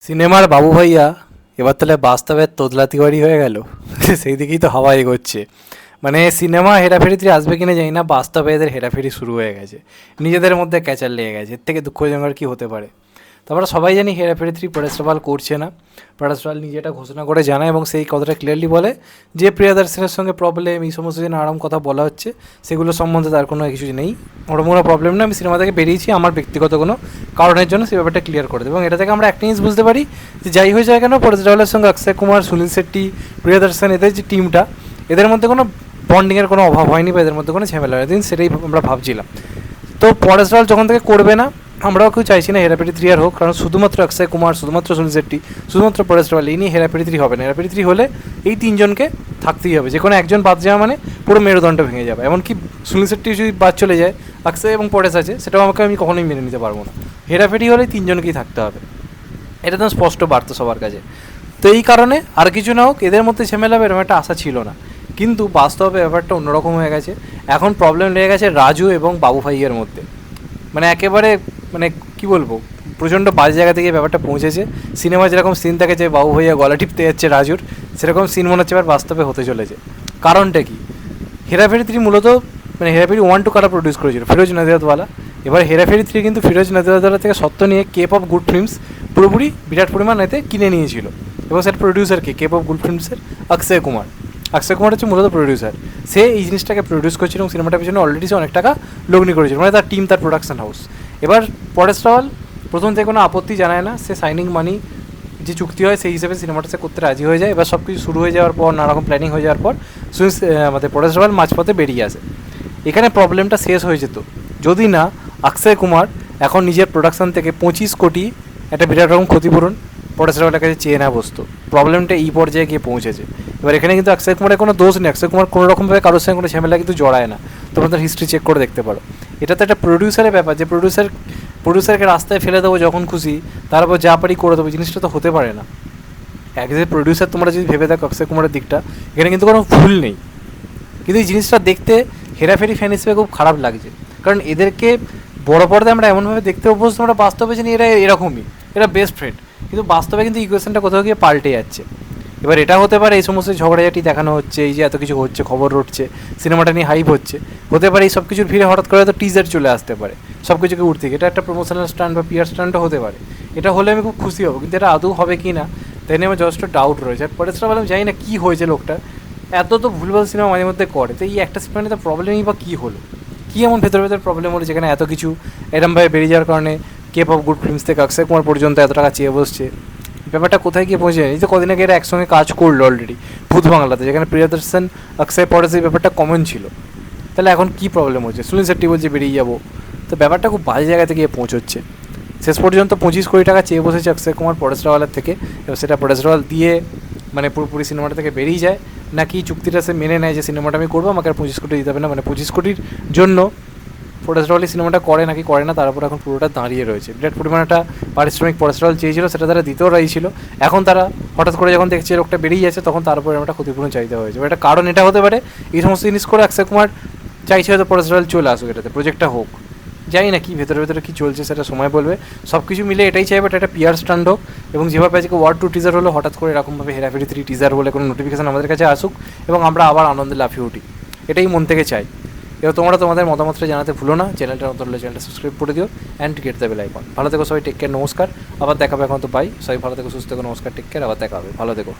সিনেমার বাবু ভাইয়া এবার তাহলে বাস্তবের তোতলা তিওয়ারি হয়ে গেল। সেই দিকেই তো হাওয়া এগোচ্ছে। মানে সিনেমা হেরাফেরি 3 আসবে কিনা জানি না, বাস্তবে এদের হেরাফেরি শুরু হয়ে গেছে, নিজেদের মধ্যে ক্যাচার লেগে গেছে। এর থেকে দুঃখজনক আর কি হতে পারে? তো আমরা সবাই জানি হেরাফেরি 3 পরেশ রাওয়াল করছে না। পরেশ রাওয়াল নিজেটা ঘোষণা করে জানায় এবং সেই কথাটা ক্লিয়ারলি বলে যে প্রিয়দর্শনের সঙ্গে প্রবলেম, এই সমস্ত যে নানারকম কথা বলা হচ্ছে সেগুলো সম্বন্ধে তার কোনো কিছু নেই, ওর কোনো প্রবলেম নেই। আমি সিনেমা থেকে বেরিয়েছি আমার ব্যক্তিগত কোনো কারণের জন্য, সেই ব্যাপারটা ক্লিয়ার করে দেবে। এবং এটা থেকে আমরা একটা জিনিস বুঝতে পারি যে যাই হয়ে যায় কেন, পরেশ রাওয়ালের সঙ্গে অক্ষয় কুমার, সুনীল শেট্টি, প্রিয়দর্শন, এদের যে টিমটা, এদের মধ্যে কোনো বন্ডিংয়ের কোনো অভাব হয়নি বা এদের মধ্যে কোনো ঝামেলা হয়নি, সেটাই আমরা ভাবছিলাম। তো পরেশ রাওয়াল যখন থেকে করবে না, আমরাও কেউ চাইছি না হেরাফেরি 3 আর হোক, কারণ শুধুমাত্র অক্ষয় কুমার, শুধুমাত্র সুনীল শেট্টি, শুধুমাত্র পরেশ রাওয়াল, এই নিয়ে হেরাফেরি 3 হবে না। হেরাফেরি 3 হলে এই তিনজনকে থাকতেই হবে, যে কোনো একজন বাদ যাওয়া মানে পুরো মেরুদণ্ড ভেঙে যাবে। এমনকি সুনীল শেট্টি যদি বাদ চলে যায়, অক্ষয় এবং পরেশ আছে, সেটাও আমি কখনোই মেনে নিতে পারবো না। হেরাফেরি হলে তিনজনকেই থাকতে হবে, এটা তো স্পষ্ট বার্তা সবার কাছে। তো এই কারণে আর কিছু না হোক, এদের মধ্যে ঝামেলা হবে এরকম একটা আশা ছিল না, কিন্তু বাস্তবে ব্যাপারটা অন্যরকম হয়ে গেছে। এখন প্রবলেম লেগে গেছে রাজু এবং বাবু ভাইয়ের মধ্যে। মানে একেবারে, মানে কি বলবো, প্রচণ্ড বাজে জায়গা থেকে ব্যাপারটা পৌঁছেছে। সিনেমা যেরকম সিন থাকে যে বাবু ভাইয়া গলা টিপতে যাচ্ছে রাজুর, সেরকম সিন মনে হচ্ছে এবার বাস্তবে হতে চলেছে। কারণটা কি? হেরাফেরি 3 মূলত, মানে হেরাফেরি 1-2 কারা প্রডিউস করেছিল? ফিরোজ নাদিয়াদওয়ালা। এবার হেরাফেরি 3 কিন্তু ফিরোজ নাদিয়াদওয়ালা থেকে সত্ত্ব নিয়ে কেপ অফ গুড ফিল্মস পুরোপুরি বিরাট পরিমাণ এতে কিনে নিয়েছিল। এবং সেটা প্রডিউসার কে? কেপ অফ গুড ফিল্মসের অক্ষয় কুমার। অক্ষয় কুমার হচ্ছে মূলত প্রডিউসার। সে এই জিনিসটাকে প্রডিউস করেছিল এবং সিনেমাটার পিছনে অলরেডি সে অনেক টাকা লগ্নি করেছিল, মানে তার টিম, তার প্রোডাকশন হাউস। এবার পরেশ রাওয়াল প্রথম থেকে কোনো আপত্তি জানায় না, সে সাইনিং মানি যে চুক্তি হয় সেই হিসেবে সিনেমাটা সে করতে রাজি হয়ে যায়। এবার সব কিছু শুরু হয়ে যাওয়ার পর, নানারকম প্ল্যানিং হয়ে যাওয়ার পর আমাদের পরেশ রাওয়াল মাঝপথে বেরিয়ে আসে। এখানে প্রবলেমটা শেষ হয়ে যেত যদি না অক্ষয় কুমার এখন নিজের প্রোডাকশন থেকে 25 কোটি একটা বিরাট রকম ক্ষতিপূরণ পরেশ রাওয়ালের কাছে চেয়ে না বসতো। প্রবলেমটা এই পর্যায়ে গিয়ে পৌঁছেছে। এবার এখানে কিন্তু অক্ষয় কুমারের কোনো দোষ নেই, অক্ষয় কুমার কোনো রকমভাবে কারোর সঙ্গে কোনো ঝামেলা কিন্তু জড়ায় না। তোমরা তার হিস্ট্রি চেক করে দেখতে পারো। এটা তো একটা প্রডিউসারের ব্যাপার, যে প্রডিউসারকে রাস্তায় ফেলে দেবো যখন খুশি, তারপর যা পারি করে দেবো, জিনিসটা তো হতে পারে না। এক যে প্রডিউসার তোমরা যদি ভেবে দেখো অক্ষয় কুমারের দিকটা, এখানে কিন্তু কোনো ভুল নেই। কিন্তু এই জিনিসটা দেখতে হেরাফেরি ফ্যান হিসেবে খুব খারাপ লাগছে, কারণ এদেরকে বড় পর্দায় আমরা এমনভাবে দেখতে অভ্যস্ত, আমরা বাস্তবে জানি এরা এরকমই, এরা বেস্ট ফ্রেন্ড, কিন্তু বাস্তবে কিন্তু ইকুয়েশনটা কোথাও গিয়ে পাল্টে যাচ্ছে। এবার এটা হতে পারে এই সমস্ত ঝগড়াঝাটি দেখানো হচ্ছে, এই যে এত কিছু হচ্ছে, খবর উঠছে, সিনেমাটা নিয়ে হাইপ হচ্ছে, হতে পারে এই সব কিছুর ভিড়ে হঠাৎ করে হয়তো টিজার চলে আসতে পারে সব কিছুকে উঠতে, এটা একটা প্রমোশনাল স্ট্যান্ড বা পিআর স্ট্যান্ডও হতে পারে। এটা হলে আমি খুব খুশি হব, কিন্তু এটা আদৌ হবে কি না তাই নিয়ে আমার যথেষ্ট ডাউট রয়েছে। আর পরেশরা বললাম জানি না কী হয়েছে লোকটা, এত তো ভুলভাল সিনেমা মাঝে মধ্যে করে, তো এই একটা সিনেমাতে তার প্রবলেমই বা কী হলো, কী এমন ভেতর ভেতর প্রবলেম হলো যেখানে এত কিছু এরমভাবে বেরিয়ে যাওয়ার কারণে কেপ অফ গুড ফিল্মস থেকে অক্ষয় কুমার পর্যন্ত এত টাকা চেয়ে বসছে। ব্যাপারটা কোথায় গিয়ে পৌঁছে যায়? এই তো কদিন আগে এরা একসঙ্গে কাজ করলো অলরেডি ভূত বাংলাতে, যেখানে প্রিয়দর্শন অক্ষয় পরেশ, এই ব্যাপারটা কমন ছিল। তাহলে এখন কী প্রবলেম হচ্ছে? সুনীল শেট্টি বলছে বেরিয়ে যাবো, তো ব্যাপারটা খুব বাজে জায়গা থেকে গিয়ে পৌঁছচ্ছে। শেষ পর্যন্ত 25 কোটি টাকা চেয়ে বসেছে অক্ষয় কুমার পরেশ রাওয়ালের থেকে। এবার সেটা পরেশ রাওয়াল দিয়ে মানে পুরোপুরি সিনেমাটা থেকে বেরিয়ে যায়, নাকি চুক্তিটা সে মেনে নেয় যে সিনেমাটা আমি করবো, আমাকে আর 25 কোটি দিতে হবে না, মানে 25 কোটির জন্য পরেশ রাওয়ালই সিনেমাটা করে নাকি করে না, তার উপর এখন পুরোটা দাঁড়িয়ে রয়েছে। বিরাট পরিমাণ একটা পারিশ্রমিক পরেশ রাওয়াল চেয়েছিল, সেটা তারা দিতেও চাইছিল। এখন তারা হঠাৎ করে যখন দেখছে লোকটা বেরিয়ে যাচ্ছে, তখন তার উপর একটা ক্ষতিপূরণ চাইতে হয়েছে। এটা কারণ এটা হতে পারে এই সমস্ত জিনিস করে অক্ষয় কুমার চাইছে হয়তো পরেশ রাওয়াল চলে আসুক, এটাতে প্রজেক্টটা হোক। জানি না কি ভেতরে ভেতরে কী চলছে, সেটা সময় বলবে। সব কিছু মিলে এটাই চাইবে এটা একটা পিআর স্ট্যান্ড হোক, এবং যেভাবে আজকে ওয়ার্ড 2 টিজার হলো, হঠাৎ করে এরকমভাবে হেরাফেরি 3 টিজার বলে কোনো নোটিফিকেশন আমাদের কাছে আসুক এবং আমরা আবার আনন্দে লাফিয়ে উঠি, এটাই মন থেকে চাই। এবার তোমরা তোমাদের মতামতটা জানাতে ভুলো না। চ্যানেলটা নতুন হলে চ্যানেলটা সাবস্ক্রাইব করে দিও and get the bell icon. ভালো থেকো সবাই, টেক কেয়ার, নমস্কার, আবার দেখা হবে। এখন তো বাই, সবাই ভালো থেকো, সুস্থ থেকো, নমস্কার, টেক কেয়ার, আবার দেখা হবে, ভালো থেকো।